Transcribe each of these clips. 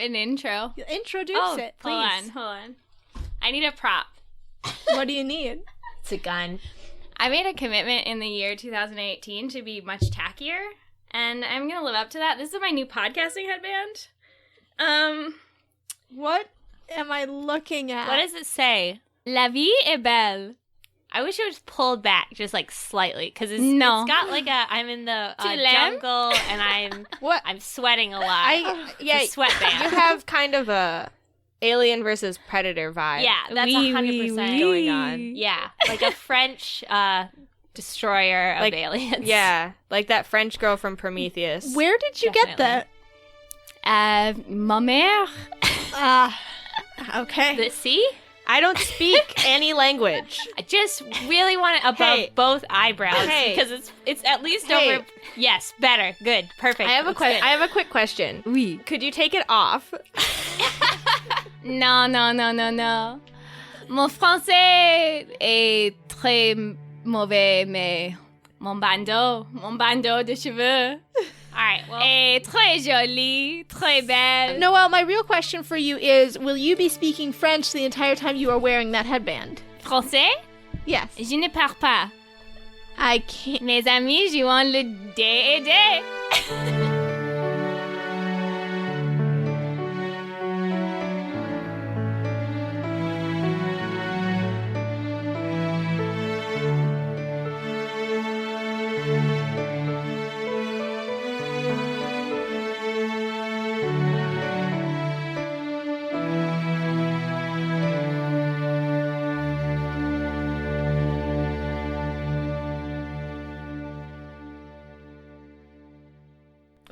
an intro. Introduce it, please. Hold on. I need a prop. What do you need? It's a gun. I made a commitment in the year 2018 to be much tackier, and I'm going to live up to that. This is my new podcasting headband. What am I looking at? What does it say? La vie est belle. I wish it was pulled back just like slightly because it's got like I'm in the jungle and I'm sweating a lot. It's a sweatband. You have kind of a Alien versus Predator vibe. Yeah, that's 100% going on. Yeah, like a French destroyer of aliens. Yeah, like that French girl from Prometheus. Where did you get that? Ma mère. Okay. See? I don't speak any language. I just really want it above both eyebrows because it's at least over. Yes, better, good, perfect. I have a quick question. Oui. Could you take it off? Non. Mon français est très mauvais, mais mon bandeau de cheveux. All right, well. Est très jolie, très belle. Noelle, my real question for you is, will you be speaking French the entire time you are wearing that headband? Français? Yes. Je ne parle pas. I can't. Mes amis jouent le D&D.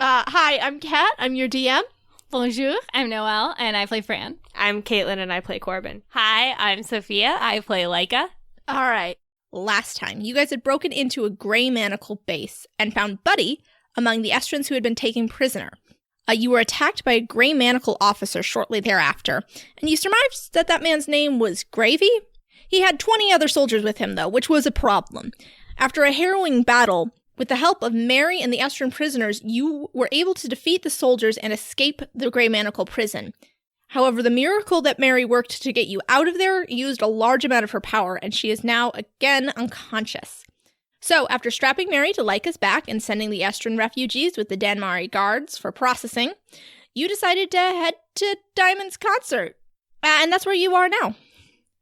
Hi, I'm Kat. I'm your DM. Bonjour, I'm Noelle, and I play Fran. I'm Caitlin, and I play Corbin. Hi, I'm Sophia. I play Leica. All right. Last time, you guys had broken into a Grey Manacle base and found Buddy among the Estrans who had been taken prisoner. You were attacked by a Grey Manacle officer shortly thereafter, and you surmised that man's name was Gravy. He had 20 other soldiers with him, though, which was a problem. After a harrowing battle, with the help of Mary and the Estran prisoners, you were able to defeat the soldiers and escape the Grey Manacle prison. However, the miracle that Mary worked to get you out of there used a large amount of her power, and she is now again unconscious. So, after strapping Mary to Leica's back and sending the Estran refugees with the Danmari guards for processing, you decided to head to Diamond's concert. And that's where you are now.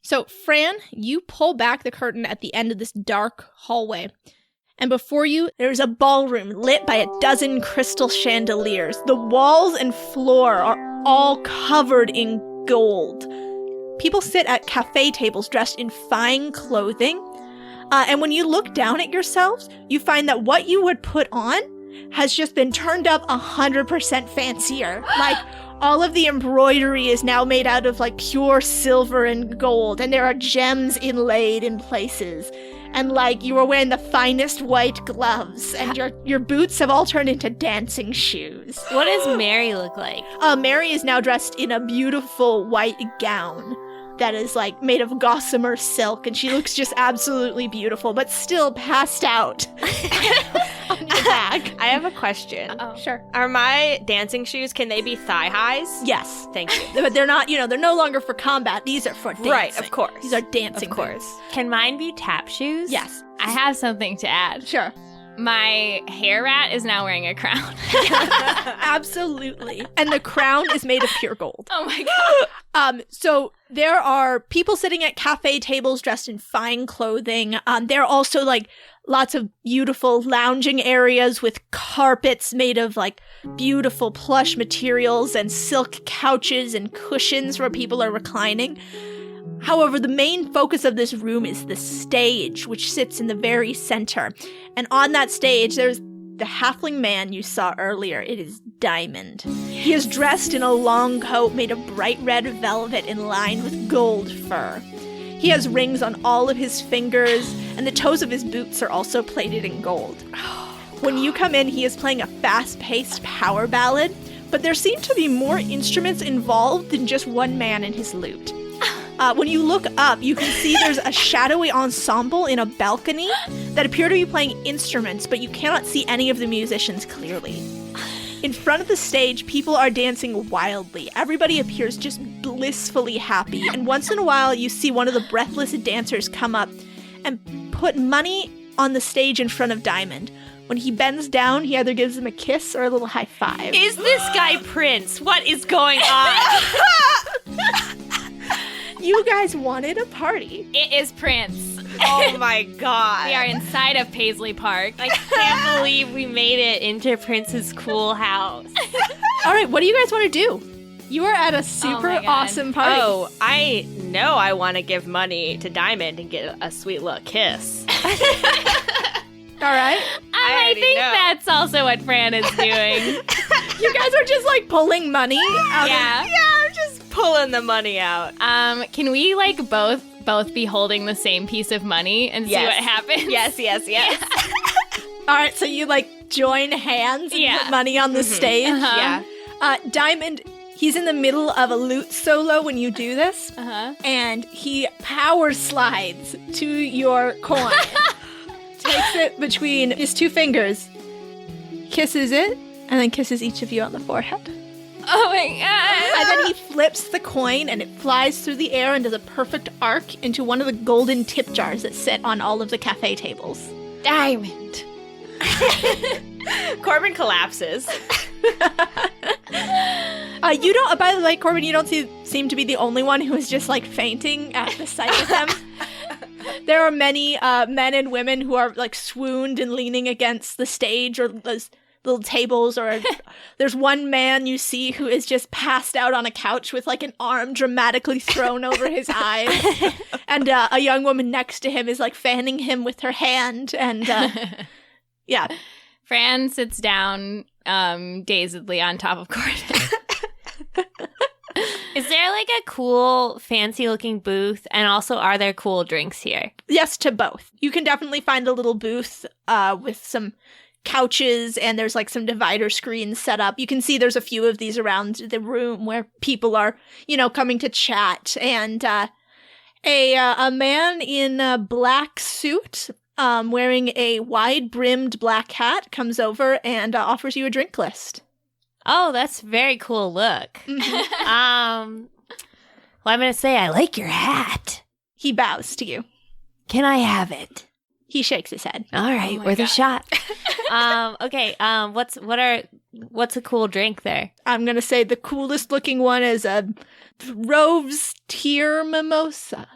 So, Fran, you pull back the curtain at the end of this dark hallway. And before you, there's a ballroom lit by a dozen crystal chandeliers. The walls and floor are all covered in gold. People sit at cafe tables dressed in fine clothing. And when you look down at yourselves, you find that what you would put on has just been turned up 100% fancier. Like, all of the embroidery is now made out of, like, pure silver and gold. And there are gems inlaid in places. And, like, you were wearing the finest white gloves, and your boots have all turned into dancing shoes. What does Mary look like? Mary is now dressed in a beautiful white gown that is, like, made of gossamer silk, and she looks just absolutely beautiful, but still passed out on your back. I have a question. Oh, sure. Are my dancing shoes, can they be thigh highs? Yes. Thank you. But they're not, they're no longer for combat. These are for dancing. Right, of course. These are dancing Of course. boots. Can mine be tap shoes? Yes. I have something to add. Sure. My hair rat is now wearing a crown. Absolutely. And the crown is made of pure gold. Oh my god. So there are people sitting at cafe tables dressed in fine clothing. There are also, like, lots of beautiful lounging areas with carpets made of, like, beautiful plush materials and silk couches and cushions where people are reclining. However, the main focus of this room is the stage, which sits in the very center. And on that stage, there's the halfling man you saw earlier. It is Diamond. He is dressed in a long coat made of bright red velvet and lined with gold fur. He has rings on all of his fingers, and the toes of his boots are also plated in gold. When you come in, he is playing a fast-paced power ballad, but there seem to be more instruments involved than just one man and his lute. When you look up, you can see there's a shadowy ensemble in a balcony that appear to be playing instruments, but you cannot see any of the musicians clearly. In front of the stage, people are dancing wildly. Everybody appears just blissfully happy, and once in a while, you see one of the breathless dancers come up and put money on the stage in front of Diamond. When he bends down, he either gives him a kiss or a little high five. Is this guy Prince? What is going on? You guys wanted a party. It is Prince. Oh my god. We are inside of Paisley Park. I can't believe we made it into Prince's cool house. All right, what do you guys want to do? You are at a super awesome party. Oh, I know I want to give money to Diamond and get a sweet little kiss. All right. I think know. that's also what Fran is doing. You guys are just like pulling money out Yeah. I'm just pulling the money out. Can we like both be holding the same piece of money and see what happens? Yes. All right, so you like join hands and put money on the stage. Uh-huh. Yeah. Diamond, he's in the middle of a lute solo when you do this, and he power slides to your coin, takes it between his two fingers, kisses it, and then kisses each of you on the forehead. Oh my god. And then he flips the coin, and it flies through the air and does a perfect arc into one of the golden tip jars that sit on all of the cafe tables. Diamond. Corbin collapses. You don't. By the way, Corbin, you don't seem to be the only one who is just like fainting at the sight of them. There are many men and women who are like swooned and leaning against the stage or those little tables, or there's one man you see who is just passed out on a couch with like an arm dramatically thrown over his eyes, and a young woman next to him is like fanning him with her hand, and yeah. Fran sits down dazedly on top of Corbin. Is there like a cool, fancy-looking booth? And also, are there cool drinks here? Yes to both. You can definitely find a little booth with some couches, and there's like some divider screens set up. You can see there's a few of these around the room where people are, coming to chat. And a man in a black suit, wearing a wide-brimmed black hat, comes over and offers you a drink list. Oh, that's a very cool look. Mm-hmm. Well, I'm going to say I like your hat. He bows to you. Can I have it? He shakes his head. All right, worth a shot. Okay, what's a cool drink there? I'm going to say the coolest looking one is a Rove's Tear Mimosa.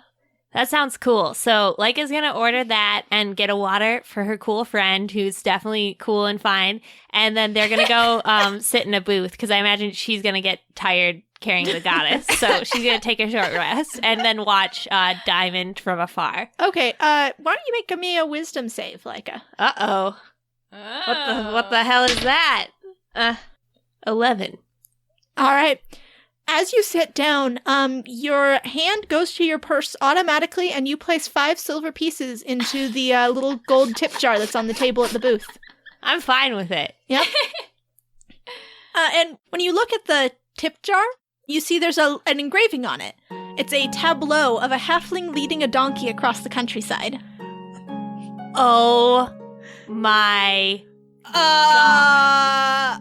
That sounds cool. So Leica's going to order that and get a water for her cool friend who's definitely cool and fine. And then they're going to go sit in a booth because I imagine she's going to get tired carrying the goddess. So she's going to take a short rest and then watch Diamond from afar. Okay, why don't you make me a wisdom save, Leica? Uh-oh. What the hell is that? 11. All right. As you sit down, your hand goes to your purse automatically, and you place 5 silver pieces into the little gold tip jar that's on the table at the booth. I'm fine with it. Yep. And when you look at the tip jar, you see there's an engraving on it. It's a tableau of a halfling leading a donkey across the countryside. Oh my God.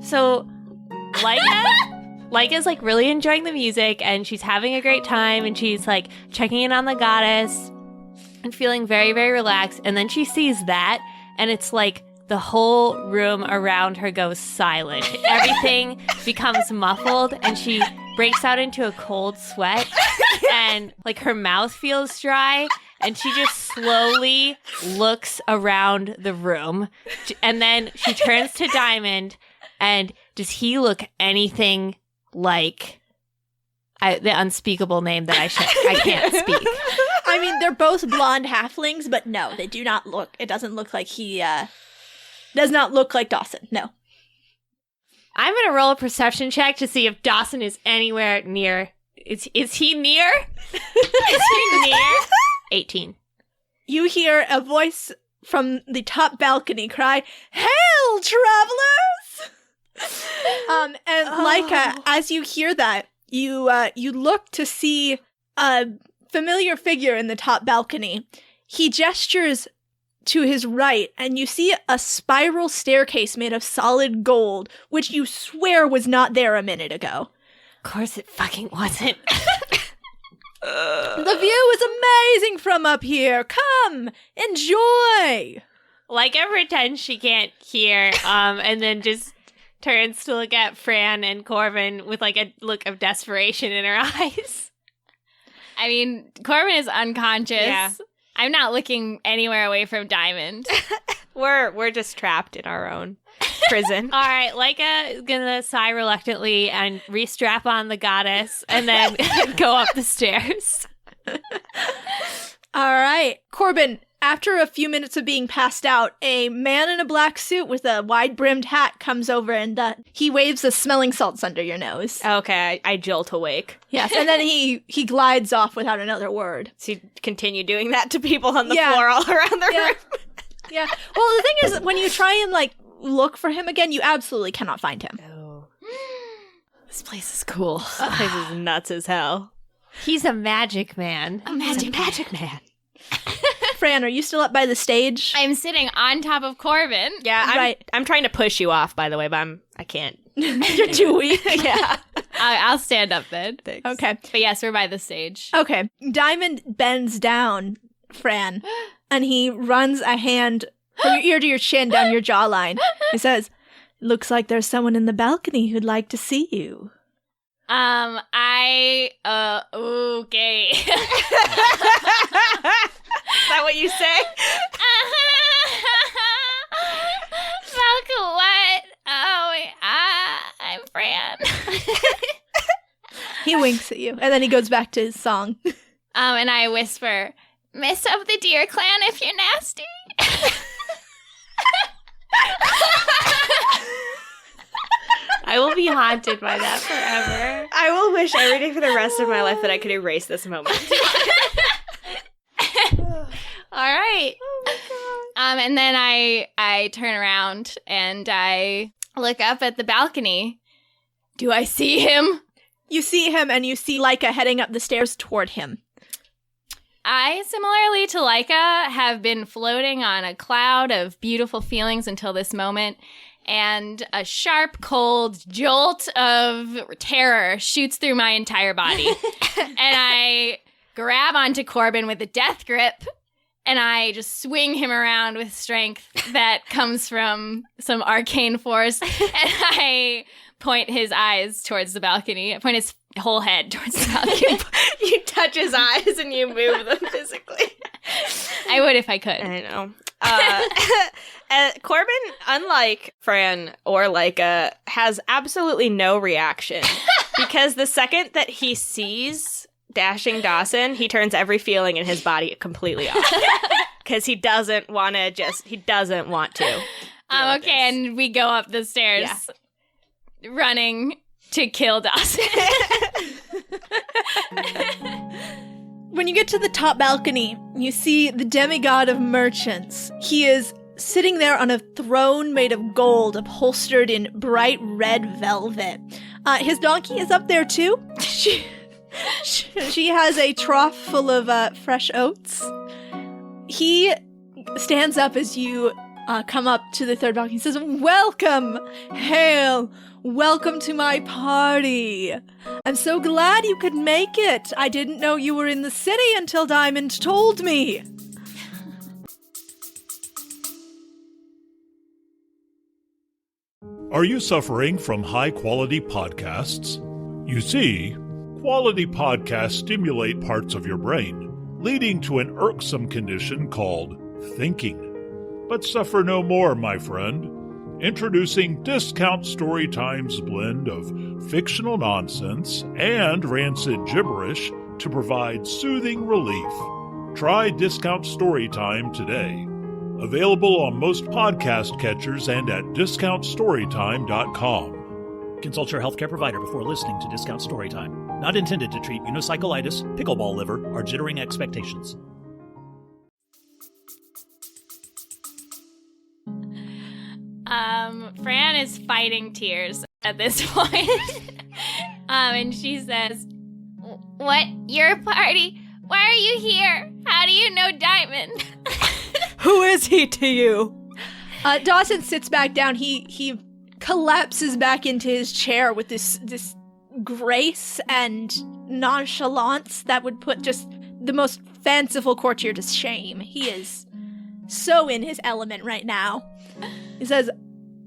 So, Leica's like really enjoying the music and she's having a great time and she's like checking in on the goddess and feeling very, very relaxed. And then she sees that and it's like the whole room around her goes silent. Everything becomes muffled and she breaks out into a cold sweat and like her mouth feels dry and she just slowly looks around the room and then she turns to Diamond and does he look anything like the unspeakable name that I can't speak? I mean, they're both blonde halflings, but no, they do not look. It doesn't look like he does not look like Dawson. No. I'm gonna roll a perception check to see if Dawson is anywhere near. Is he near? Is he near? 18. You hear a voice from the top balcony cry, "Hail, travelers!" And Leica, as you hear that, you look to see a familiar figure in the top balcony. He gestures to his right, and you see a spiral staircase made of solid gold, which you swear was not there a minute ago. Of course it fucking wasn't. The view is amazing from up here. Come, enjoy. Leica pretends she can't hear, and then just turns to look at Fran and Corbin with like a look of desperation in her eyes. I mean, Corbin is unconscious. Yeah. I'm not looking anywhere away from Diamond. We're just trapped in our own prison. All right, Leica is gonna sigh reluctantly and re-strap on the goddess and then go up the stairs. All right. Corbin, after a few minutes of being passed out, a man in a black suit with a wide-brimmed hat comes over and he waves the smelling salts under your nose. Okay, I jolt awake. Yes, and then he glides off without another word. So you continue doing that to people on the Yeah. floor all around the Yeah. room? Yeah. Well, the thing is, when you try and, like, look for him again, you absolutely cannot find him. Oh. This place is cool. This place is nuts as hell. He's a magic man. He's a magic man. Fran, are you still up by the stage? I'm sitting on top of Corbin. Yeah, Right. I'm trying to push you off, by the way, but I can't. You're too weak. Yeah. I'll stand up then. Thanks. Okay. But yes, we're by the stage. Okay. Diamond bends down, Fran, and he runs a hand from your ear to your chin down your jawline. He says, "Looks like there's someone in the balcony who'd like to see you." Okay. Is that what you say? Malcolm, what? Oh, I'm Fran. He winks at you, and then he goes back to his song. And I whisper, "Miss of the Deer Clan if you're nasty." I will be haunted by that forever. I will wish every day for the rest of my life that I could erase this moment. All right. And then I turn around and I look up at the balcony. Do I see him? You see him, and you see Leica heading up the stairs toward him. I, similarly to Leica, have been floating on a cloud of beautiful feelings until this moment, and a sharp, cold jolt of terror shoots through my entire body. And I grab onto Corbin with a death grip, and I just swing him around with strength that comes from some arcane force, and I point his eyes towards the balcony. I point his whole head towards the balcony. You touch his eyes and you move them physically. I would if I could. I know. Corbin, unlike Fran or Leica, has absolutely no reaction. Because the second that he sees Dashing Dawson, he turns every feeling in his body completely off. Because he doesn't want to to. Okay, and we go up the stairs, running to kill Dawson. When you get to the top balcony, you see the demigod of merchants. He is sitting there on a throne made of gold, upholstered in bright red velvet. His donkey is up there too. She has a trough full of fresh oats. He stands up as you come up to the third balcony. He says, "Welcome, hail, welcome to my party. I'm so glad you could make it. I didn't know you were in the city until Diamond told me." Are you suffering from high-quality podcasts? You see, quality podcasts stimulate parts of your brain, leading to an irksome condition called thinking. But suffer no more, my friend. Introducing Discount Storytime's blend of fictional nonsense and rancid gibberish to provide soothing relief. Try Discount Storytime today. Available on most podcast catchers and at discountstorytime.com. Consult your healthcare provider before listening to Discount Storytime. Not intended to treat unicyclitis, pickleball liver, or jittering expectations. Fran is fighting tears at this point. And she says, "What? Your party? Why are you here? How do you know Diamond?" Who is he to you? Dawson sits back down. He collapses back into his chair with this grace and nonchalance that would put just the most fanciful courtier to shame. He is so in his element right now. He says,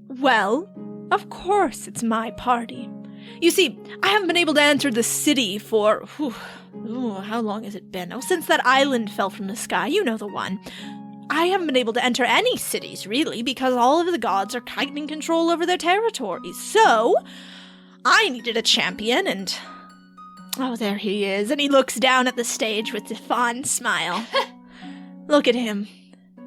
well, of course it's my party. You see, I haven't been able to enter the city for, how long has it been? Oh, since that island fell from the sky, you know the one. I haven't been able to enter any cities, really, because all of the gods are tightening control over their territories. So, I needed a champion, and... oh, there he is, and he looks down at the stage with a fond smile. Look at him.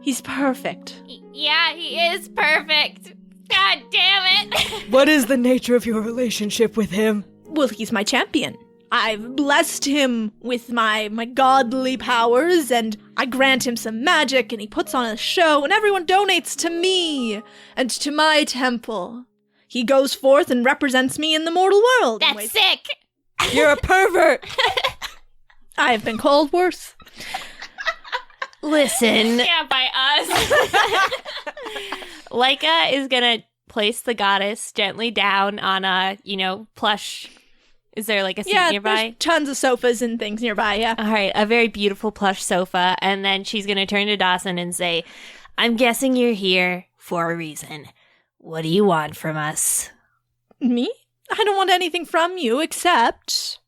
He's perfect. Yeah, he is perfect. God damn it. What is the nature of your relationship with him? Well, he's my champion. I've blessed him with my godly powers, and I grant him some magic, and he puts on a show, and everyone donates to me and to my temple. He goes forth and represents me in the mortal world. That's sick. You're a pervert. I have been called worse. Listen, Yeah, by us. Leica is gonna place the goddess gently down on a, plush. Is there like a seat nearby? There's tons of sofas and things nearby, yeah. All right, a very beautiful plush sofa. And then she's going to turn to Dawson and say, I'm guessing you're here for a reason. What do you want from us? Me? I don't want anything from you, except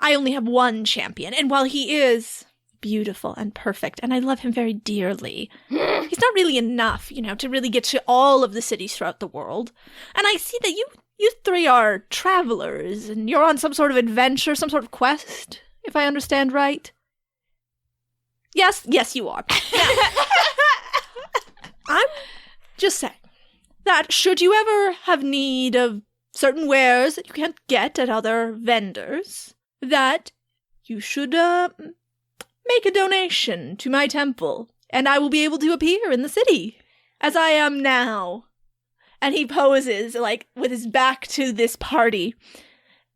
I only have one champion. And while he is beautiful and perfect, and I love him very dearly, he's not really enough, to really get to all of the cities throughout the world. And I see that you three are travelers, and you're on some sort of adventure, some sort of quest, if I understand right. Yes, you are. Now, I'm just saying that should you ever have need of certain wares that you can't get at other vendors, that you should make a donation to my temple, and I will be able to appear in the city, as I am now. And he poses, with his back to this party,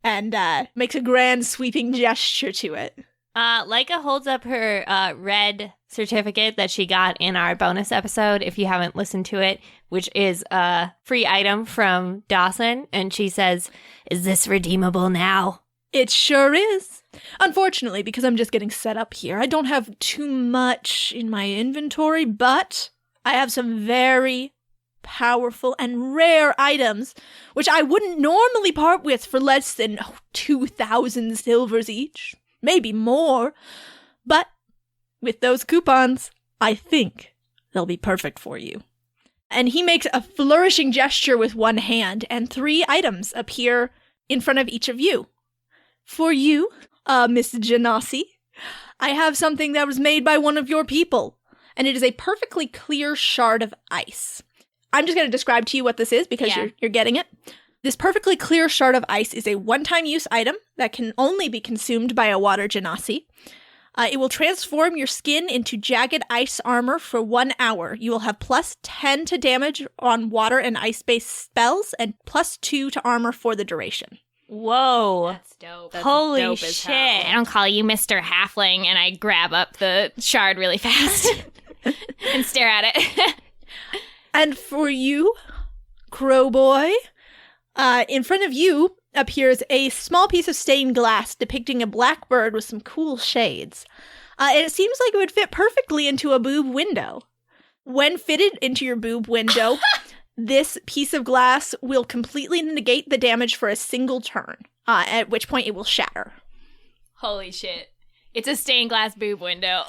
and makes a grand sweeping gesture to it. Leica holds up her red certificate that she got in our bonus episode, if you haven't listened to it, which is a free item from Dawson, and she says, is this redeemable now? It sure is. Unfortunately, because I'm just getting set up here, I don't have too much in my inventory, but I have some very powerful and rare items, which I wouldn't normally part with for less than 2,000 silvers each, maybe more. But with those coupons, I think they'll be perfect for you. And he makes a flourishing gesture with one hand, and 3 items appear in front of each of you. For you, Miss Genasi, I have something that was made by one of your people, and it is a perfectly clear shard of ice. I'm just going to describe to you what this is because you're getting it. This perfectly clear shard of ice is a one-time use item that can only be consumed by a water genasi. It will transform your skin into jagged ice armor for 1 hour. You will have +10 to damage on water and ice-based spells and +2 to armor for the duration. Whoa. That's dope. Holy dope as shit. I don't call you Mr. Halfling, and I grab up the shard really fast and stare at it. And for you, Crow Boy, in front of you appears a small piece of stained glass depicting a black bird with some cool shades. And it seems like it would fit perfectly into a boob window. When fitted into your boob window, this piece of glass will completely negate the damage for a single turn, at which point it will shatter. Holy shit. It's a stained glass boob window.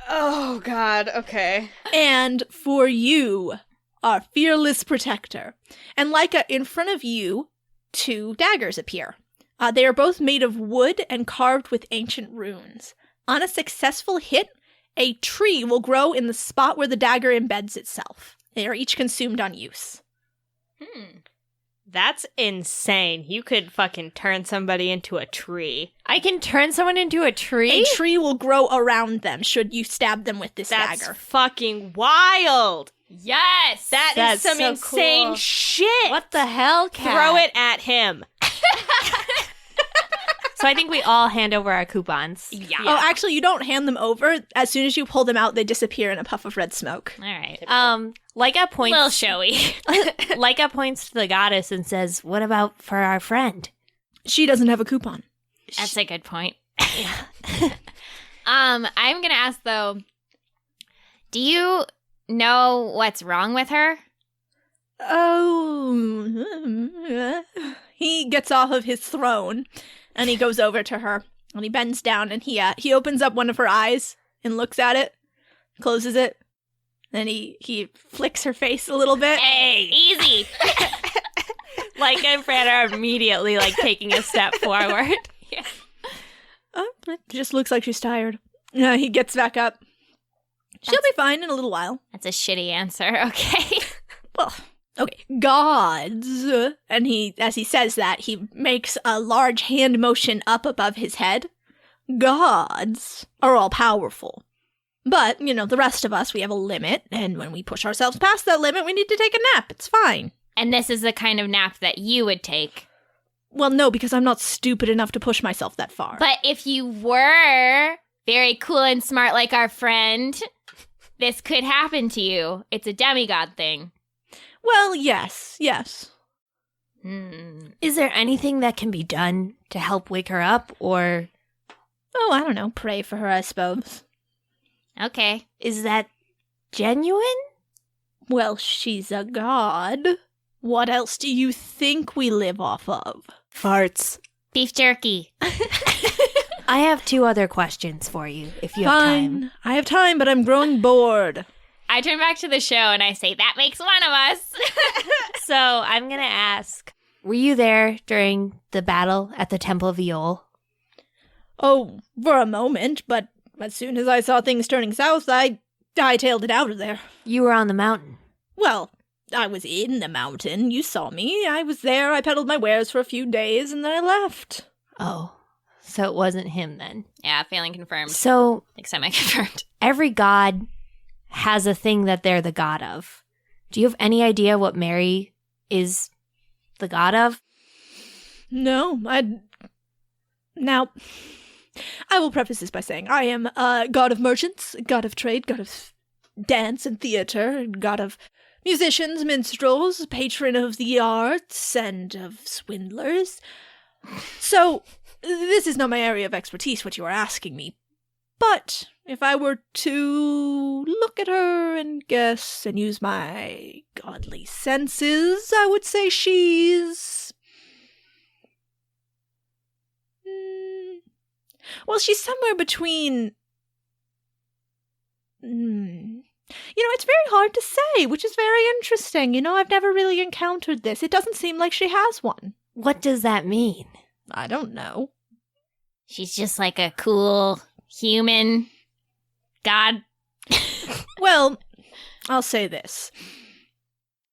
Oh, God. Okay. And for you, our fearless protector. And Leica, in front of you, 2 daggers appear. They are both made of wood and carved with ancient runes. On a successful hit, a tree will grow in the spot where the dagger embeds itself. They are each consumed on use. That's insane. You could fucking turn somebody into a tree. I can turn someone into a tree? A tree will grow around them should you stab them with this That's dagger. fucking wild. Yes! That's some so insane cool. shit. What the hell, Cat? Throw it at him. So I think we all hand over our coupons. Yeah. Oh, actually, you don't hand them over. As soon as you pull them out, they disappear in a puff of red smoke. All right. Leica points. Little showy. Leica points to the goddess and says, "What about for our friend?" She doesn't have a coupon. That's a good point. I'm gonna ask though. Do you know what's wrong with her? Oh. He gets off of his throne and he goes over to her and he bends down and he opens up one of her eyes and looks at it, closes it, then he flicks her face a little bit. Hey, easy. Leica and Fran are immediately taking a step forward. Yeah. It just looks like she's tired. He gets back up. She'll be fine in a little while. That's a shitty answer. Okay. Well, okay. Gods. And as he says that, he makes a large hand motion up above his head. Gods are all powerful. But, the rest of us, we have a limit. And when we push ourselves past that limit, we need to take a nap. It's fine. And this is the kind of nap that you would take. Well, no, because I'm not stupid enough to push myself that far. But if you were very cool and smart like our friend, this could happen to you. It's a demigod thing. Well, yes. Is there anything that can be done to help wake her up, or... Oh, I don't know. Pray for her, I suppose. Okay. Is that genuine? Well, she's a god. What else do you think we live off of? Farts. Beef jerky. I have 2 other questions for you, if you have Fine. time. I have time, but I'm growing bored. I turn back to the show and I say, that makes one of us. So I'm going to ask, were you there during the battle at the Temple of Eol? Oh, for a moment, but as soon as I saw things turning south, I hightailed it out of there. You were on the mountain. Well, I was in the mountain. You saw me. I was there. I peddled my wares for a few days, and then I left. Oh, so it wasn't him then. Yeah, failing confirmed. So Like semi-confirmed. every god has a thing that they're the god of. Do you have any idea what Mary is the god of? No, Now, I will preface this by saying I am a god of merchants, god of trade, god of dance and theater, god of musicians, minstrels, patron of the arts, and of swindlers. So, this is not my area of expertise, what you are asking me. But if I were to look at her and guess and use my godly senses, I would say she's... Well, she's somewhere between... it's very hard to say, which is very interesting. I've never really encountered this. It doesn't seem like she has one. What does that mean? I don't know. She's just like a cool human god. Well, I'll say this.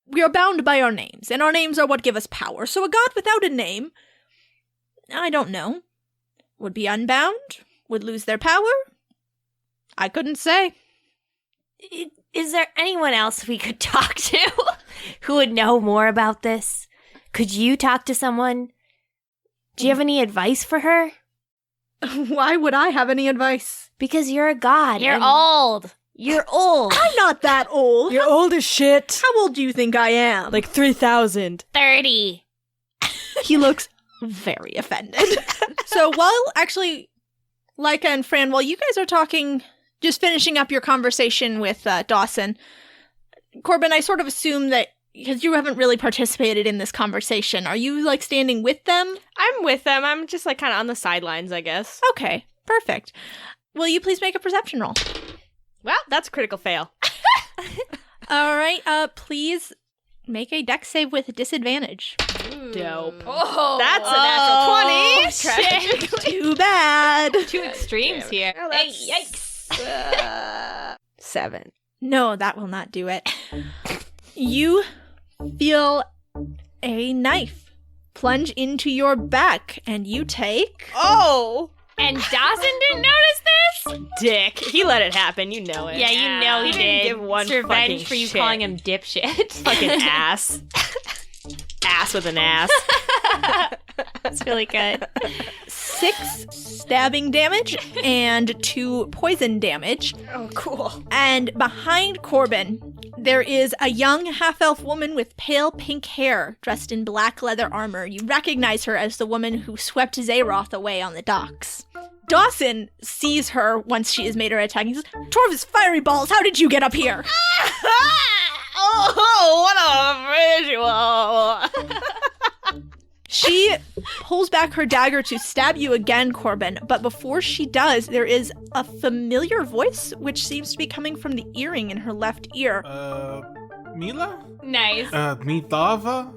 We are bound by our names, and our names are what give us power. So a god without a name, I don't know, would be unbound, would lose their power? I couldn't say. Is there anyone else we could talk to who would know more about this? Could you talk to someone? Do you have any advice for her? Why would I have any advice? Because you're a god. You're and old. You're old. I'm not that old. You're old as shit. How old do you think I am? Like 3,000. 30. He looks very offended. So actually, Leica and Fran, while you guys are talking, just finishing up your conversation with Dawson, Corbin, I sort of assume that because you haven't really participated in this conversation, are you standing with them? I'm with them. I'm just kind of on the sidelines, I guess. Okay, perfect. Will you please make a perception roll? Well, that's a critical fail. All right, please make a dex save with disadvantage. Dope. Oh, That's a natural 20. shit. Too bad. 2 extremes here. Oh, yikes. 7. No, that will not do it. You feel a knife plunge into your back, and you take... Oh! And Dawson didn't notice this? Dick. He let it happen. You know it. Yeah, you know he He didn't did. give one It's revenge fucking for you shit. calling him dipshit. Fucking ass. Ass with an ass. That's really good. 6 stabbing damage and 2 poison damage. Oh, cool. And behind Corbin, there is a young half-elf woman with pale pink hair dressed in black leather armor. You recognize her as the woman who swept Zaroth away on the docks. Dawson sees her once she has made her attack. He says, Torvis, fiery balls, how did you get up here? Oh, what a visual. She pulls back her dagger to stab you again, Corbin, but before she does, there is a familiar voice which seems to be coming from the earring in her left ear. Mila? Nice. Midava?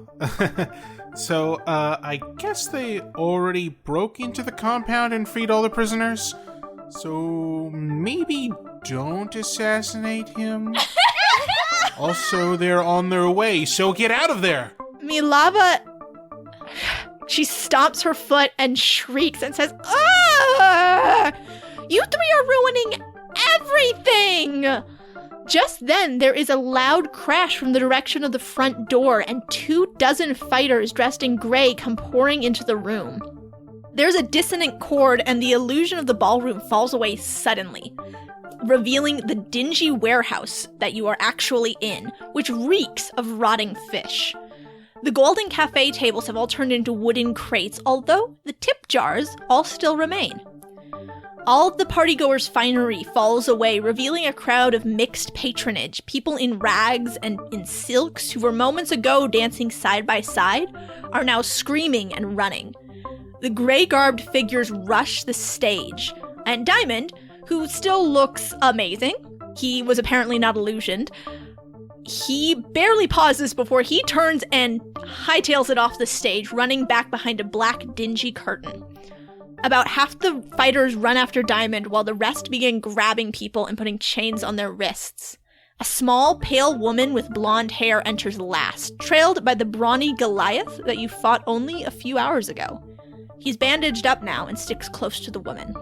So, I guess they already broke into the compound and freed all the prisoners. So, maybe don't assassinate him. Also, they're on their way, so get out of there! Milava, she stomps her foot and shrieks and says, "Ah! You three are ruining everything!" Just then, there is a loud crash from the direction of the front door, and 24 fighters dressed in gray come pouring into the room. There's a dissonant chord, and the illusion of the ballroom falls away suddenly, revealing the dingy warehouse that you are actually in, which reeks of rotting fish. The golden cafe tables have all turned into wooden crates, although the tip jars all still remain. All of the partygoers' finery falls away, revealing a crowd of mixed patronage. People in rags and in silks who were moments ago dancing side by side are now screaming and running. The gray-garbed figures rush the stage, and Diamond, who still looks amazing, he was apparently not illusioned, he barely pauses before he turns and hightails it off the stage, running back behind a black, dingy curtain. About half the fighters run after Diamond, while the rest begin grabbing people and putting chains on their wrists. A small, pale woman with blonde hair enters last, trailed by the brawny Goliath that you fought only a few hours ago. He's bandaged up now and sticks close to the woman.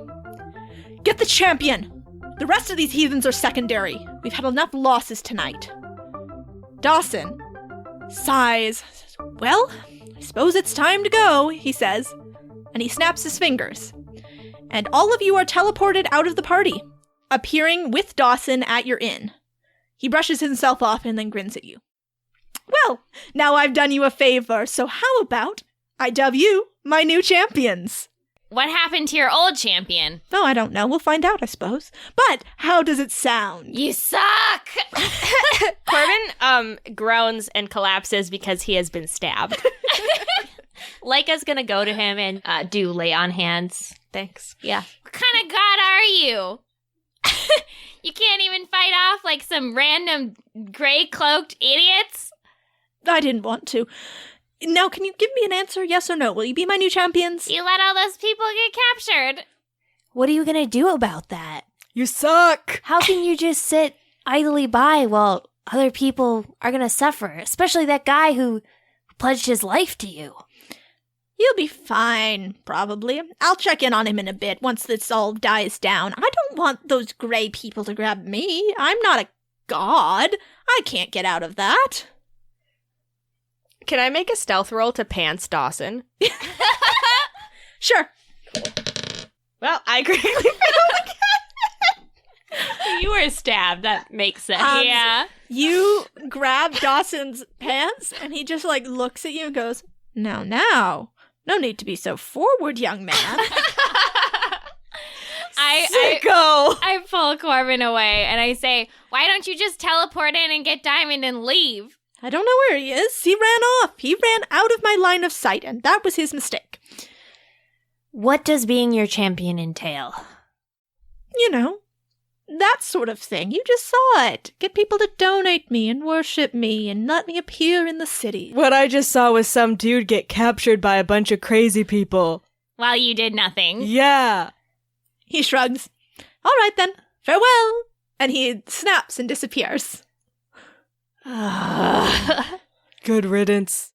"Get the champion! The rest of these heathens are secondary. We've had enough losses tonight." Dawson sighs. "Well, I suppose it's time to go," he says, and he snaps his fingers. And all of you are teleported out of the party, appearing with Dawson at your inn. He brushes himself off and then grins at you. "Well, now I've done you a favor, so how about I dub you my new champions?" What happened to your old champion? "Oh, I don't know. We'll find out, I suppose. But how does it sound?" You suck! Corbin groans and collapses because he has been stabbed. Leica's gonna go to him and do lay on hands. Thanks. Yeah. What kind of god are you? You can't even fight off like some random gray-cloaked idiots? I didn't want to. Now, can you give me an answer, yes or no? Will you be my new champions? You let all those people get captured. What are you gonna do about that? You suck! How can you just sit idly by while other people are gonna suffer? Especially that guy who pledged his life to you. You'll be fine, probably. I'll check in on him in a bit once this all dies down. I don't want those gray people to grab me. I'm not a god. I can't get out of that. Can I make a stealth roll to pants Dawson? Sure. Well, I quickly failed again. You were stabbed. That makes sense. Yeah. You grab Dawson's pants, and he just, looks at you and goes, Now. No need to be so forward, young man." I pull Corbin away and I say, "Why don't you just teleport in and get Diamond and leave?" "I don't know where he is. He ran off. He ran out of my line of sight, and that was his mistake." What does being your champion entail? You know, that sort of thing. You just saw it. Get people to donate me and worship me and let me appear in the city. What I just saw was some dude get captured by a bunch of crazy people. While you did nothing. Yeah. He shrugs. "All right then. Farewell." And he snaps and disappears. Good riddance.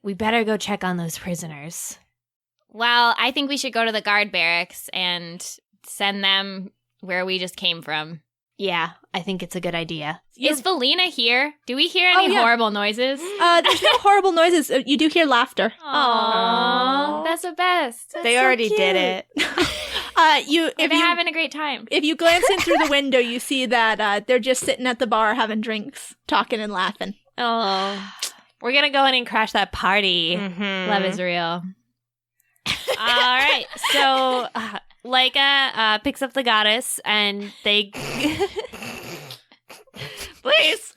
We better go check on those prisoners. Well, I think we should go to the guard barracks and send them where we just came from. Yeah, I think it's a good idea. Is Felina here? Do we hear any horrible noises? There's no horrible noises. You do hear laughter. Aww. That's the best. They already did it. They're having a great time. If you glance in through the window, you see that they're just sitting at the bar having drinks, talking and laughing. Oh, we're going to go in and crash that party. Mm-hmm. Love is real. All right, so Leica picks up the goddess and they... Please.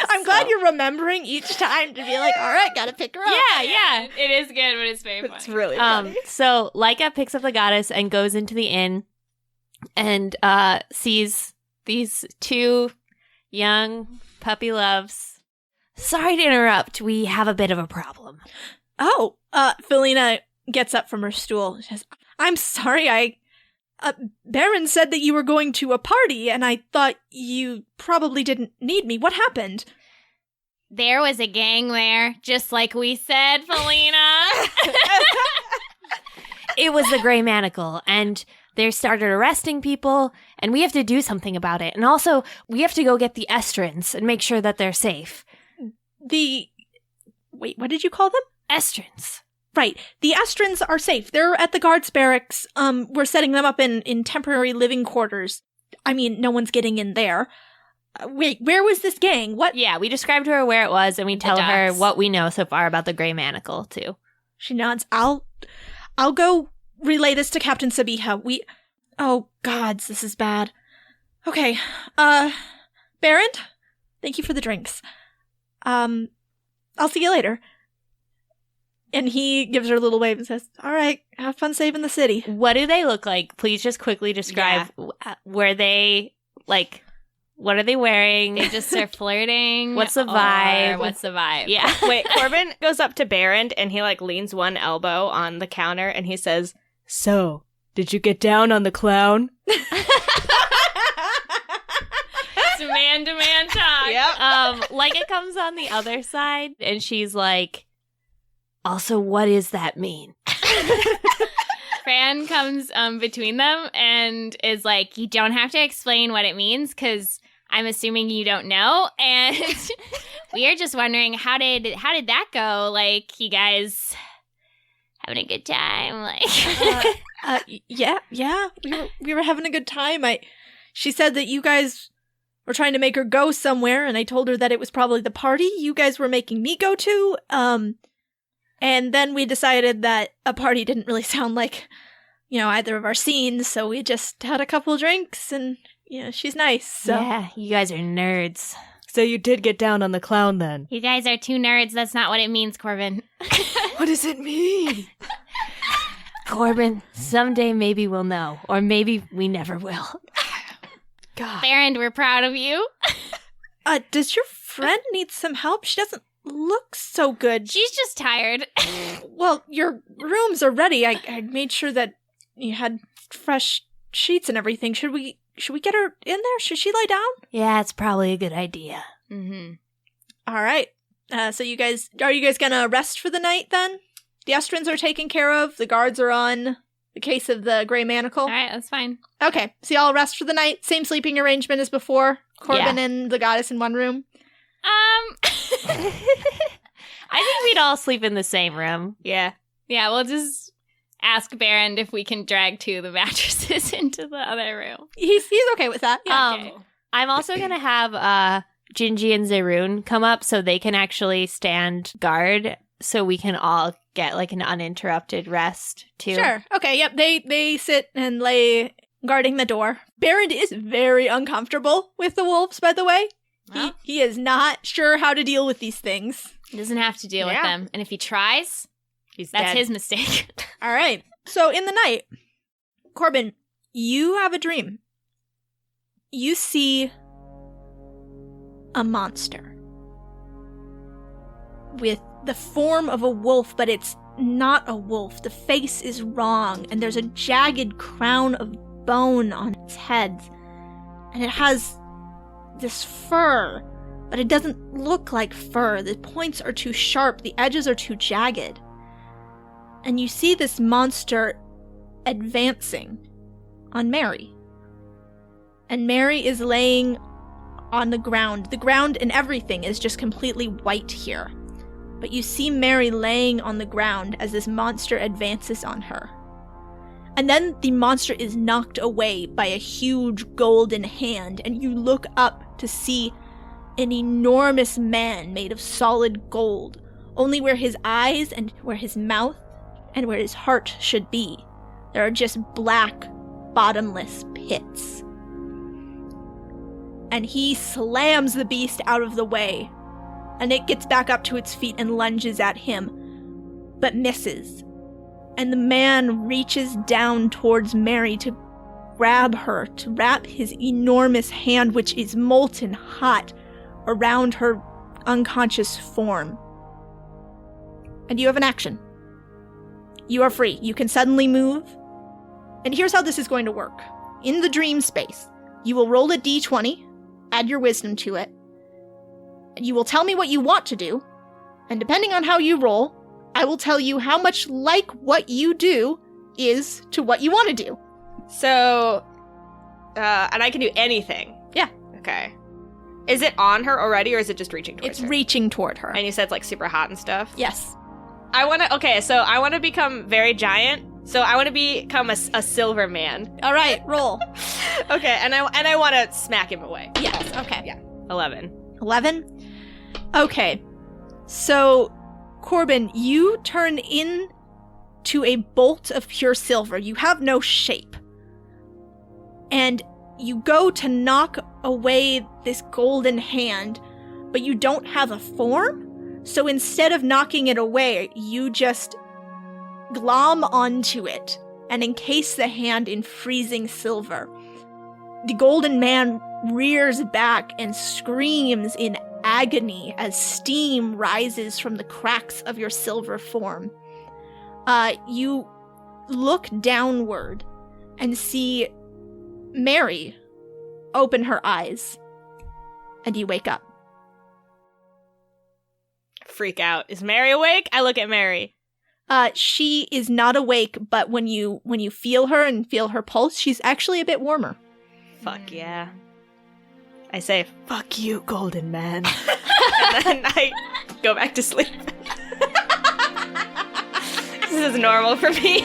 I'm glad you're remembering each time to be like, all right, gotta pick her up. Yeah. It is good, but it's very funny. It's really funny. So Leica picks up the goddess and goes into the inn and sees these two young puppy loves. Sorry to interrupt. We have a bit of a problem. Oh, Felina gets up from her stool and says, I'm sorry, Baron said that you were going to a party, and I thought you probably didn't need me. What happened? There was a gang there, just like we said, Felina. It was the Grey Manacle, and they started arresting people, and we have to do something about it. And also, we have to go get the Estrins and make sure that they're safe. Wait, what did you call them? Estrins. Right. The Estrins are safe. They're at the guards' barracks. We're setting them up in temporary living quarters. I mean, no one's getting in there. Wait, where was this gang? What? Yeah, we described to her where it was, and we tell her what we know so far about the Grey Manacle, too. She nods. I'll go relay this to Captain Sabiha. Oh, gods, this is bad. Okay. Baron, thank you for the drinks. I'll see you later. And he gives her a little wave and says, all right, have fun saving the city. What do they look like? Please just quickly describe. Were they, like, what are they wearing? They just are flirting. What's the vibe? What's the vibe? Yeah. Wait, Corbin goes up to Baron and he, like, leans one elbow on the counter and he says, so, did you get down on the clown? It's man-to-man talk. Yep. Like it comes on the other side, and she's like, also, what does that mean? Fran comes between them and is like, you don't have to explain what it means because I'm assuming you don't know. And we are just wondering, how did that go? Like, you guys having a good time? Like, yeah. We were having a good time. She said that you guys were trying to make her go somewhere, and I told her that it was probably the party you guys were making me go to. And then we decided that a party didn't really sound like, either of our scenes, so we just had a couple drinks, and, she's nice, so. Yeah, you guys are nerds. So you did get down on the clown then? you guys are two nerds. That's not what it means, Corbin. What does it mean? Corbin, someday maybe we'll know, or maybe we never will. God. Baron, we're proud of you. Does your friend need some help? She doesn't look so good. She's just tired. Well, your rooms are ready. I made sure that you had fresh sheets and everything. Should we get her in there? Should she lie down? Yeah, it's probably a good idea. Mm-hmm. All right. So are you guys gonna rest for the night then? The Estrins are taken care of. The guards are on the case of the Grey Manacle. All right, that's fine. Okay. So y'all rest for the night. Same sleeping arrangement as before. Corbin and the goddess in one room. I think we'd all sleep in the same room. Yeah. Yeah, we'll just ask Baron if we can drag two of the mattresses into the other room. He's okay with that. Yeah. Okay. I'm also going to have Gingy and Zerun come up so they can actually stand guard so we can all get like an uninterrupted rest too. Sure. Okay. Yep. They sit and lay guarding the door. Baron is very uncomfortable with the wolves, by the way. Well. He is not sure how to deal with these things. He doesn't have to deal with them. And if he tries, He's that's dead. his mistake. All right. So in the night, Corbin, you have a dream. You see a monster with the form of a wolf, but it's not a wolf. The face is wrong, and there's a jagged crown of bone on its head. And it has this fur, but it doesn't look like fur. The points are too sharp, the edges are too jagged. And you see this monster advancing on Mary. And Mary is laying on the ground. The ground and everything is just completely white here. But you see Mary laying on the ground as this monster advances on her. And then the monster is knocked away by a huge golden hand, and you look up to see an enormous man made of solid gold, only where his eyes and where his mouth and where his heart should be, there are just black, bottomless pits. And he slams the beast out of the way, and it gets back up to its feet and lunges at him, but misses. And the man reaches down towards Mary to grab her, to wrap his enormous hand, which is molten hot, around her unconscious form. And you have an action. You are free. You can suddenly move. And here's how this is going to work. In the dream space, you will roll a d20, add your wisdom to it, and you will tell me what you want to do, and depending on how you roll, I will tell you how much like what you do is to what you want to do. So, and I can do anything. Yeah. Okay. Is it on her already, or is it just reaching towards It's her? reaching toward her. And you said it's like super hot and stuff? Yes. I want to become very giant. So I want to become a silver man. All right, roll. Okay, and I want to smack him away. Yes, okay. Yeah. 11. 11? Okay. So, Corbin, you turn into a bolt of pure silver. You have no shape. And you go to knock away this golden hand, but you don't have a form. So instead of knocking it away, you just glom onto it and encase the hand in freezing silver. The golden man rears back and screams in agony as steam rises from the cracks of your silver form. You look downward and see Mary open her eyes, and you wake up. Freak out. Is Mary awake? I look at Mary. She is not awake, but when you feel her and feel her pulse, she's actually a bit warmer. Fuck yeah. I say, fuck you, golden man. And then I go back to sleep. This is normal for me.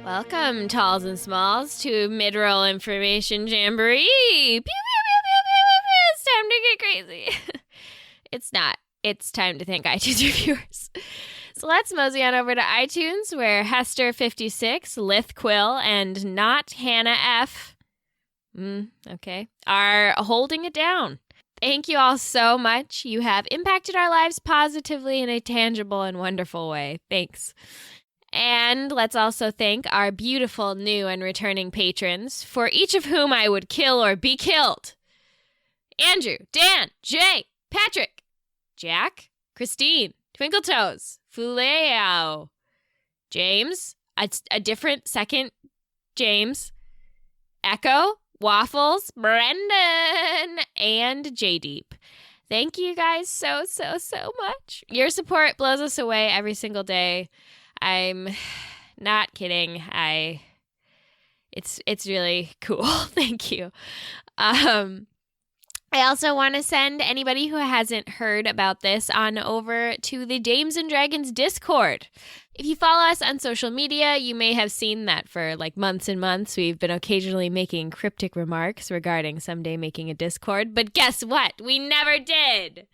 Welcome, talls and smalls, to Mid-Roll Information Jamboree. Pew, pew, pew, pew, pew, pew. It's time to get crazy. It's not. It's time to thank iTunes reviewers. So let's mosey on over to iTunes, where Hester56, Lith Quill, and Not Hannah F. Okay. Are holding it down. Thank you all so much. You have impacted our lives positively in a tangible and wonderful way. Thanks. And let's also thank our beautiful new and returning patrons, for each of whom I would kill or be killed. Andrew, Dan, Jay, Patrick, Jack, Christine, Twinkletoes, Fuleo, James, a different second James, Echo, Waffles, Brendan, and J-Deep. Thank you guys so much. Your support blows us away every single day. I'm not kidding. It's really cool. Thank you. I also want to send anybody who hasn't heard about this on over to the Dames and Dragons Discord. If you follow us on social media, you may have seen that for like months and months, we've been occasionally making cryptic remarks regarding someday making a Discord. But guess what? We never did.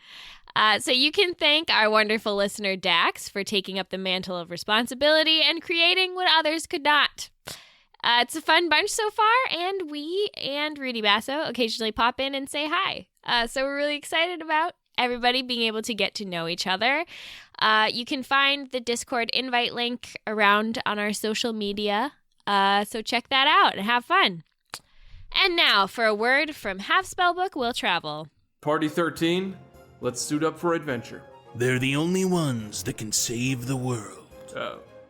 So you can thank our wonderful listener Dax for taking up the mantle of responsibility and creating what others could not. It's a fun bunch so far, and we and Rudy Basso occasionally pop in and say hi. So we're really excited about everybody being able to get to know each other. You can find the Discord invite link around on our social media, so check that out and have fun. And now for a word from Half Spellbook Will Travel. Party 13, let's suit up for adventure. They're the only ones that can save the world.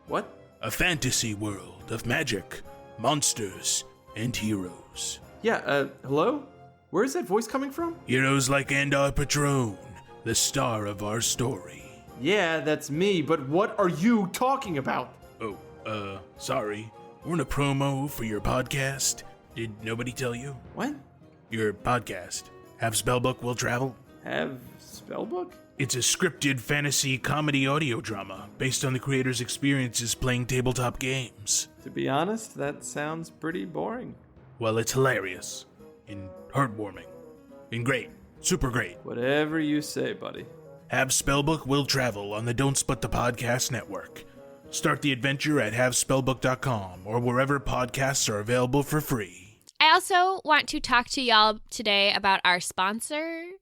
What? A fantasy world of magic, monsters, and heroes. Yeah, hello? Where's that voice coming from? Heroes like Andar Patron, the star of our story. Yeah, that's me, but what are you talking about? Oh, sorry. We're in a promo for your podcast. Did nobody tell you? What? Your podcast. Have Spellbook Will Travel? Have Spellbook? It's a scripted fantasy comedy audio drama based on the creator's experiences playing tabletop games. To be honest, that sounds pretty boring. Well, it's hilarious. And heartwarming. And great. Super great. Whatever you say, buddy. Have Spellbook Will Travel on the Don't Split the Podcast network. Start the adventure at havespellbook.com or wherever podcasts are available for free. I also want to talk to y'all today about our sponsors.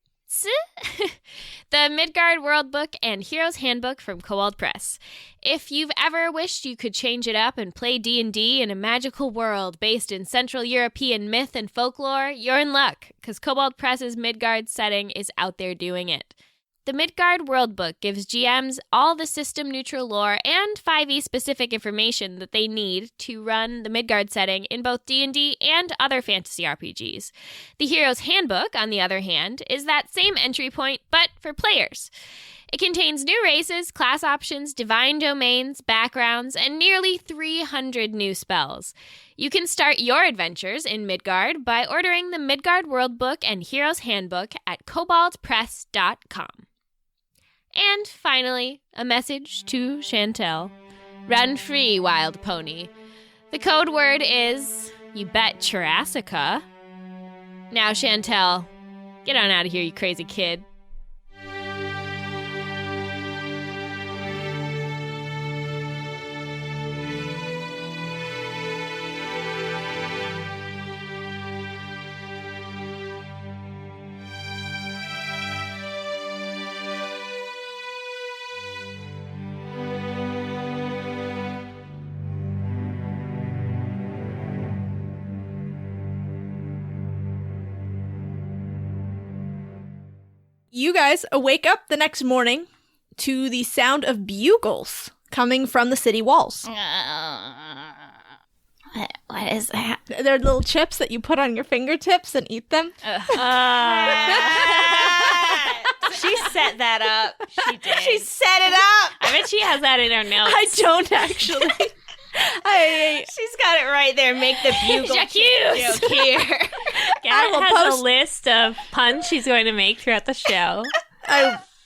The Midgard World Book and Hero's Handbook from Kobold Press. If you've ever wished you could change it up and play D&D in a magical world based in Central European myth and folklore, you're in luck, because Kobold Press's Midgard setting is out there doing it. The Midgard World Book gives GMs all the system-neutral lore and 5e-specific information that they need to run the Midgard setting in both D&D and other fantasy RPGs. The Hero's Handbook, on the other hand, is that same entry point, but for players. It contains new races, class options, divine domains, backgrounds, and nearly 300 new spells. You can start your adventures in Midgard by ordering the Midgard World Book and Hero's Handbook at koboldpress.com. And finally, a message to Chantel. Run free, wild pony. The code word is, you bet Jurassica. Now, Chantel, get on out of here, you crazy kid. You guys wake up the next morning to the sound of bugles coming from the city walls. What is that? They're little chips that you put on your fingertips and eat them. She set that up. She did. She set it up. I bet she has that in her notes. I don't actually. She's got it right there. Make the bugle joke here. Kat will has post- a list of puns she's going to make throughout the show.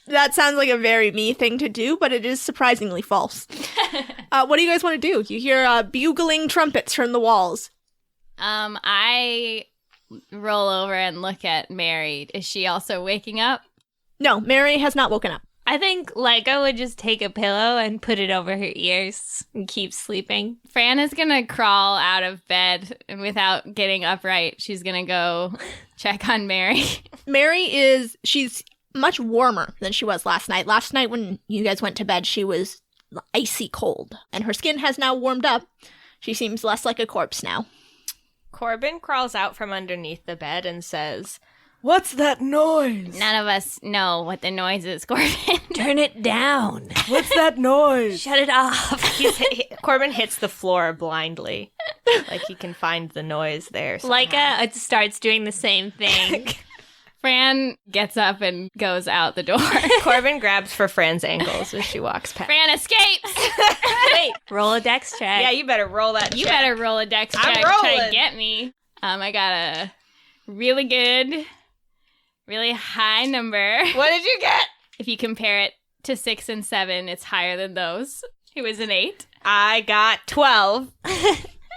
That sounds like a very me thing to do, but it is surprisingly false. What do you guys want to do? You hear bugling trumpets from the walls. I roll over and look at Mary. Is she also waking up? No, Mary has not woken up. I think Leica would just take a pillow and put it over her ears and keep sleeping. Fran is going to crawl out of bed, and without getting upright, she's going to go check on Mary. Mary she's much warmer than she was last night. Last night when you guys went to bed, she was icy cold, and her skin has now warmed up. She seems less like a corpse now. Corbin crawls out from underneath the bed and says, "What's that noise?" None of us know what the noise is, Corbin. Turn it down. What's that noise? Shut it off. Corbin hits the floor blindly, like he can find the noise there. Leica starts doing the same thing. Fran gets up and goes out the door. Corbin grabs for Fran's ankles as she walks past. Fran escapes! Wait, roll a dex check. Yeah, you better roll that You check. better roll a dex check I'm to try to rolling. get me. I got a really good, really high number. What did you get? If you compare it to 6 and 7, it's higher than those. It was an 8. I got 12.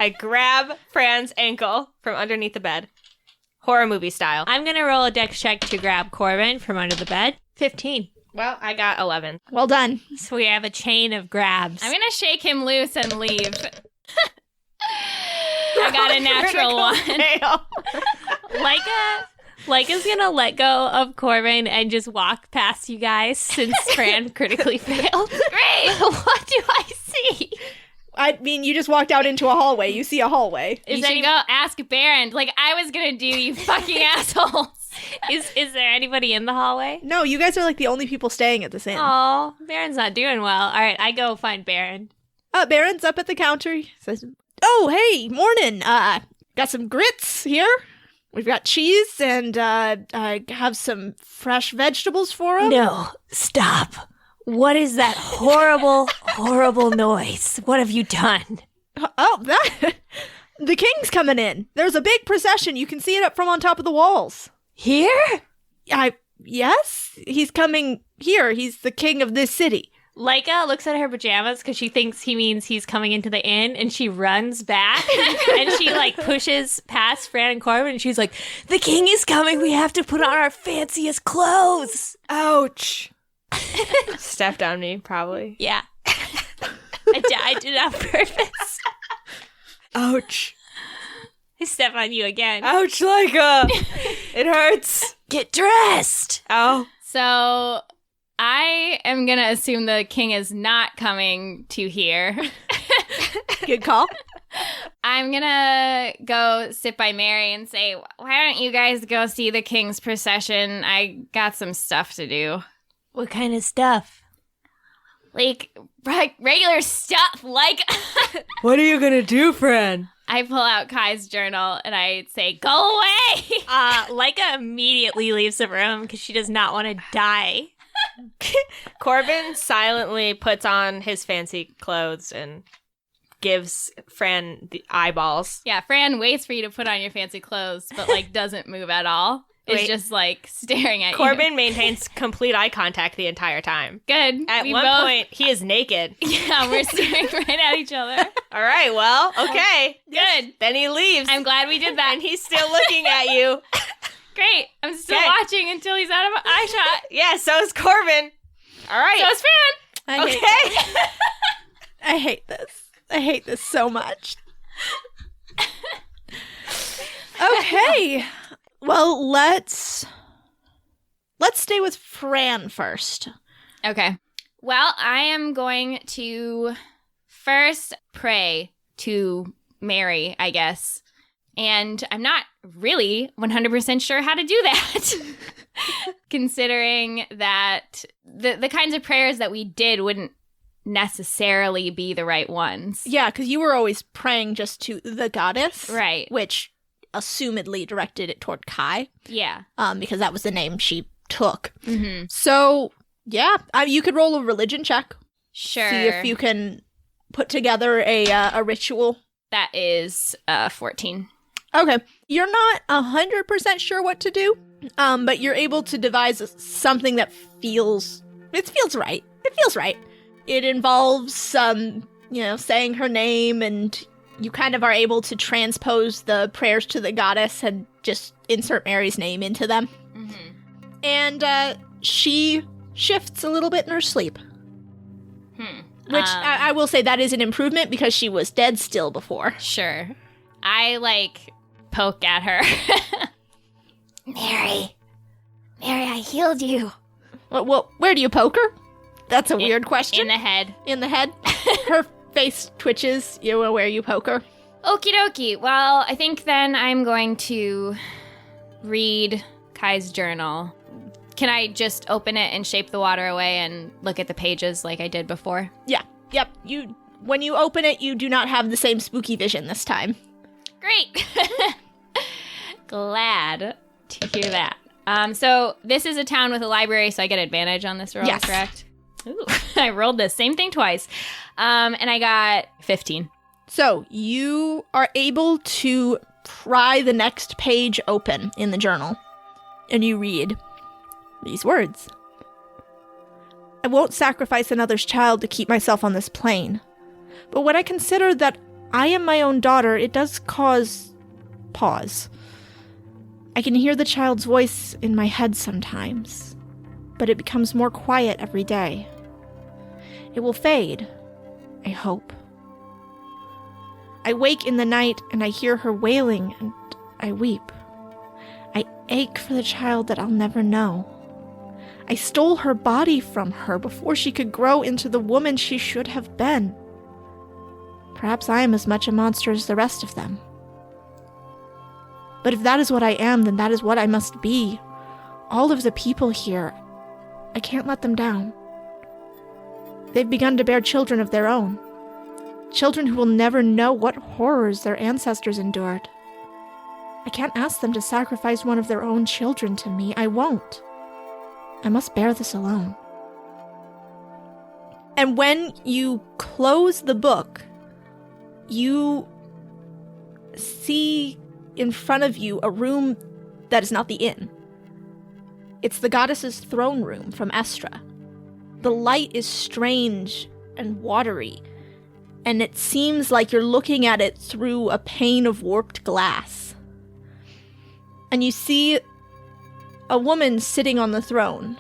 I grab Fran's ankle from underneath the bed. Horror movie style. I'm going to roll a dex check to grab Corbin from under the bed. 15. Well, I got 11. Well done. So we have a chain of grabs. I'm going to shake him loose and leave. I got a natural one. Leica's gonna let go of Corbin and just walk past you guys since Fran critically failed. Great! What do I see? I mean, you just walked out into a hallway. You see a hallway. You should go ask Baron, like I was going to do, you fucking assholes. Is there anybody in the hallway? No, you guys are like the only people staying at this inn. Oh, Baron's not doing well. All right, I go find Baron. Baron's up at the counter. He says, "Oh, hey, morning. Got some grits here. We've got cheese, and I have some fresh vegetables for him." No, stop. What is that horrible, horrible noise? What have you done? Oh, that... The king's coming in. There's a big procession. You can see it up from on top of the walls. Here? Yes? He's coming here. He's the king of this city. Leica looks at her pajamas because she thinks he means he's coming into the inn, and she runs back and she like pushes past Fran and Corbin, and she's like, "The king is coming. We have to put on our fanciest clothes." Ouch. Stepped on me, probably. Yeah. I did it on purpose. Ouch. I step on you again. Ouch, Leica! It hurts. Get dressed. Oh. So I am going to assume the king is not coming to here. Good call. I'm going to go sit by Mary and say, why don't you guys go see the king's procession? I got some stuff to do. What kind of stuff? Like, regular stuff, like... What are you gonna do, Fran? I pull out Kai's journal and I say, go away! Leica immediately leaves the room because she does not want to die. Corbin silently puts on his fancy clothes and gives Fran the eyeballs. Yeah, Fran waits for you to put on your fancy clothes, but, like, doesn't move at all. It's just, like, staring at you. Corbin maintains complete eye contact the entire time. Good. At one point, he is naked. Yeah, we're staring right at each other. All right, well, okay. Good. Then he leaves. I'm glad we did that. And he's still looking at you. Great. I'm still Okay. watching until he's out of eye shot. Yeah, so is Corbin. All right. So is Fran. I hate this. I hate this so much. Okay. Well, let's stay with Fran first. Okay. Well, I am going to first pray to Mary, I guess. And I'm not really 100% sure how to do that. Considering that the kinds of prayers that we did wouldn't necessarily be the right ones. Yeah, because you were always praying just to the goddess. Right. Which assumedly directed it toward Kai. Yeah. Because that was the name she took. Mm-hmm. So, yeah, you could roll a religion check. Sure. See if you can put together a ritual. That is 14. Okay. You're not 100% sure what to do, but you're able to devise something that feels right. It feels right. It involves saying her name, and you kind of are able to transpose the prayers to the goddess and just insert Mary's name into them. Mm-hmm. And she shifts a little bit in her sleep. Which I will say that is an improvement because she was dead still before. Sure. I, poke at her. Mary, I healed you. Well, where do you poke her? That's a weird question. In the head. In the head? Her face twitches. You know where you poke her. Okie dokie. Well, I think then I'm going to read Kai's journal. Can I just open it and shape the water away and look at the pages like I did before? Yeah. Yep. When you open it, you do not have the same spooky vision this time. Great. Glad to hear that. So this is a town with a library, so I get advantage on this roll, yes. Correct? Ooh, I rolled the same thing twice. And I got 15. So you are able to pry the next page open in the journal, and you read these words. I won't sacrifice another's child to keep myself on this plane. But when I consider that I am my own daughter, it does cause pause. I can hear the child's voice in my head sometimes, but it becomes more quiet every day. It will fade, I hope. I wake in the night and I hear her wailing and I weep. I ache for the child that I'll never know. I stole her body from her before she could grow into the woman she should have been. Perhaps I am as much a monster as the rest of them. But if that is what I am, then that is what I must be, all of the people here. I can't let them down. They've begun to bear children of their own. Children who will never know what horrors their ancestors endured. I can't ask them to sacrifice one of their own children to me. I won't. I must bear this alone. And when you close the book, you see in front of you a room that is not the inn. It's the goddess's throne room from Estra. The light is strange and watery, and it seems like you're looking at it through a pane of warped glass. And you see a woman sitting on the throne.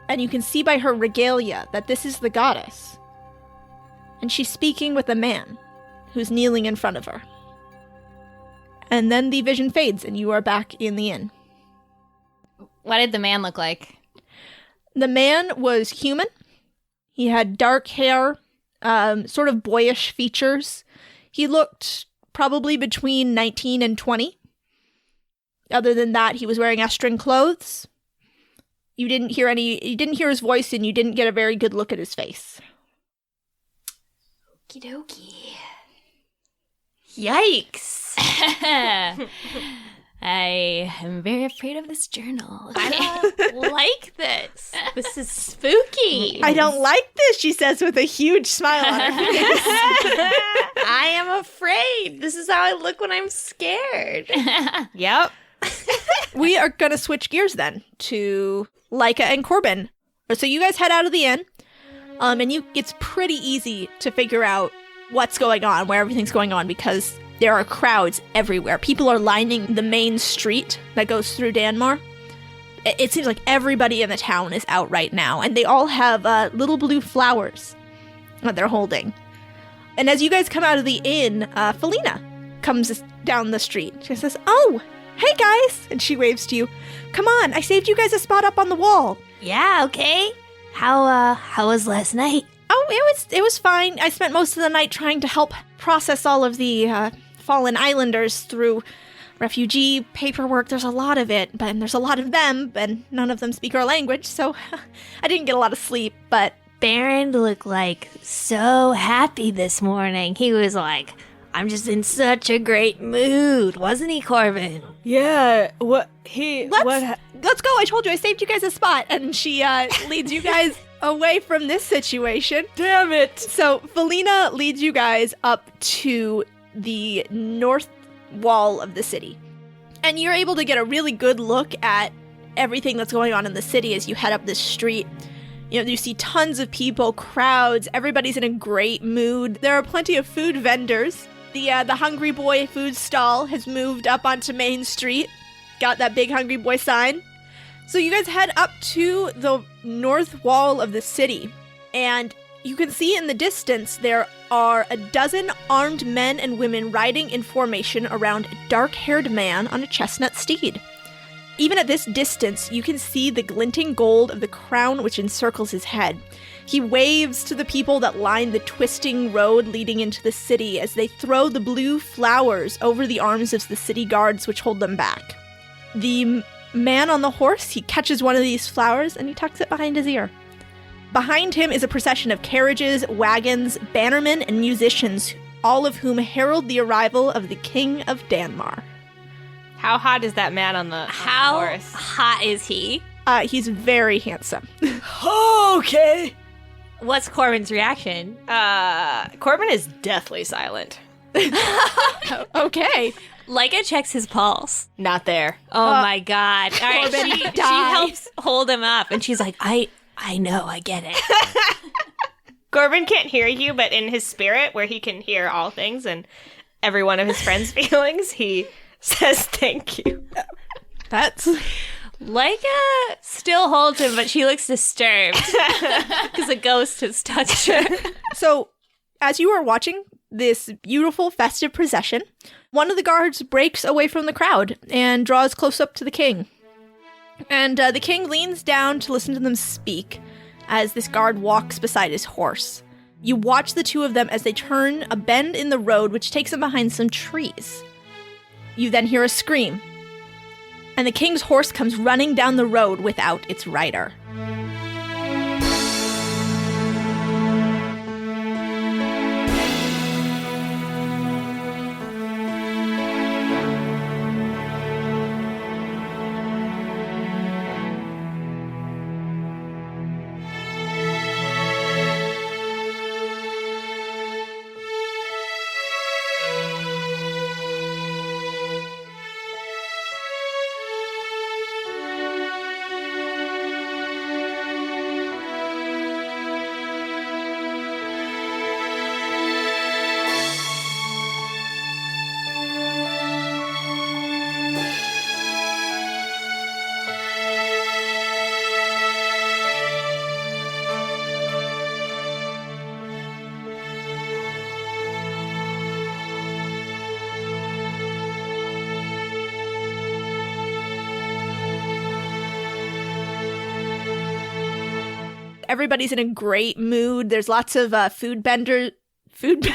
And you can see by her regalia that this is the goddess. And she's speaking with a man who's kneeling in front of her. And then the vision fades and you are back in the inn. What did the man look like? The man was human. He had dark hair, sort of boyish features. He looked probably between 19 and 20. Other than that, he was wearing Estrin clothes. You didn't hear his voice, and you didn't get a very good look at his face. Okie dokie. Yikes. I am very afraid of this journal. I don't like this. This is spooky. I don't like this, she says with a huge smile on her face. I am afraid. This is how I look when I'm scared. Yep. We are going to switch gears then to Leica and Corbin. So you guys head out of the inn, and it's pretty easy to figure out what's going on, where everything's going on, because there are crowds everywhere. People are lining the main street that goes through Danmar. It seems like everybody in the town is out right now, and they all have little blue flowers that they're holding. And as you guys come out of the inn, Felina comes down the street. She says, "Oh, hey guys!" And she waves to you. "Come on, I saved you guys a spot up on the wall." Yeah, okay. How was last night? Oh, it was fine. I spent most of the night trying to help process all of the fallen islanders through refugee paperwork. There's a lot of it, and there's a lot of them, and none of them speak our language, so I didn't get a lot of sleep, but... Baron looked like so happy this morning. He was like, "I'm just in such a great mood," wasn't he, Corbin? Yeah. Let's go. I told you I saved you guys a spot. And she leads you guys away from this situation. Damn it. So Felina leads you guys up to the north wall of the city. And you're able to get a really good look at everything that's going on in the city as you head up this street. You know, you see tons of people, crowds, everybody's in a great mood. There are plenty of food vendors. The Hungry Boy food stall has moved up onto Main Street. Got that big Hungry Boy sign. So you guys head up to the north wall of the city, and you can see in the distance there are a dozen armed men and women riding in formation around a dark-haired man on a chestnut steed. Even at this distance, you can see the glinting gold of the crown which encircles his head. He waves to the people that line the twisting road leading into the city as they throw the blue flowers over the arms of the city guards which hold them back. The man on the horse, he catches one of these flowers and he tucks it behind his ear. Behind him is a procession of carriages, wagons, bannermen, and musicians, all of whom herald the arrival of the King of Danmar. How hot is that man on the horse? How hot is he? He's very handsome. Okay. What's Corbin's reaction? Corbin is deathly silent. Okay. Leica checks his pulse. Not there. Oh my god. All right, Corbin, she die. helps hold him up, and she's like, I know, I get it. Corbin can't hear you, but in his spirit, where he can hear all things and every one of his friends' feelings, he says thank you. That's... Leica still holds him, but she looks disturbed because a ghost has touched her. So, as you are watching this beautiful festive procession, one of the guards breaks away from the crowd and draws close up to the king. And the king leans down to listen to them speak as this guard walks beside his horse. You watch the two of them as they turn a bend in the road which takes them behind some trees. You then hear a scream. and the king's horse comes running down the road without its rider. Everybody's in a great mood. There's lots of food benders. Yes!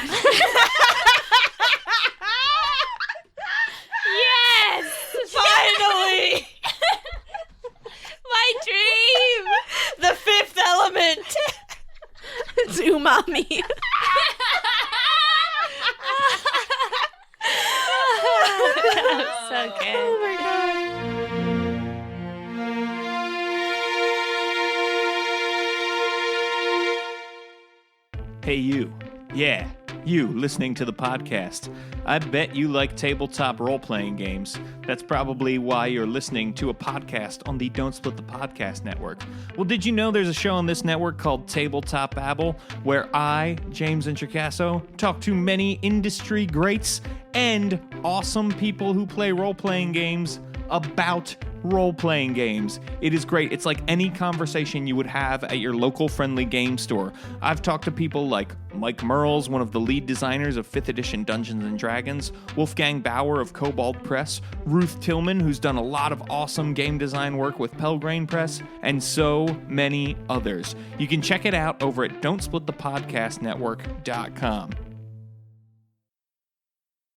Finally! My dream! The fifth element! It's umami. So good. Oh my god. Hey, you. Yeah, you listening to the podcast. I bet you like tabletop role-playing games. That's probably why you're listening to a podcast on the Don't Split the Podcast network. Well, did you know there's a show on this network called Tabletop Babble, where I, James Intricasso, talk to many industry greats and awesome people who play role-playing games about role-playing games. It is great. It's like any conversation you would have at your local friendly game store. I've talked to people like Mike Merles, one of the lead designers of 5th edition Dungeons & Dragons, Wolfgang Bauer of Kobold Press, Ruth Tillman, who's done a lot of awesome game design work with Pelgrane Press, and so many others. You can check it out over at don'tsplitthepodcastnetwork.com.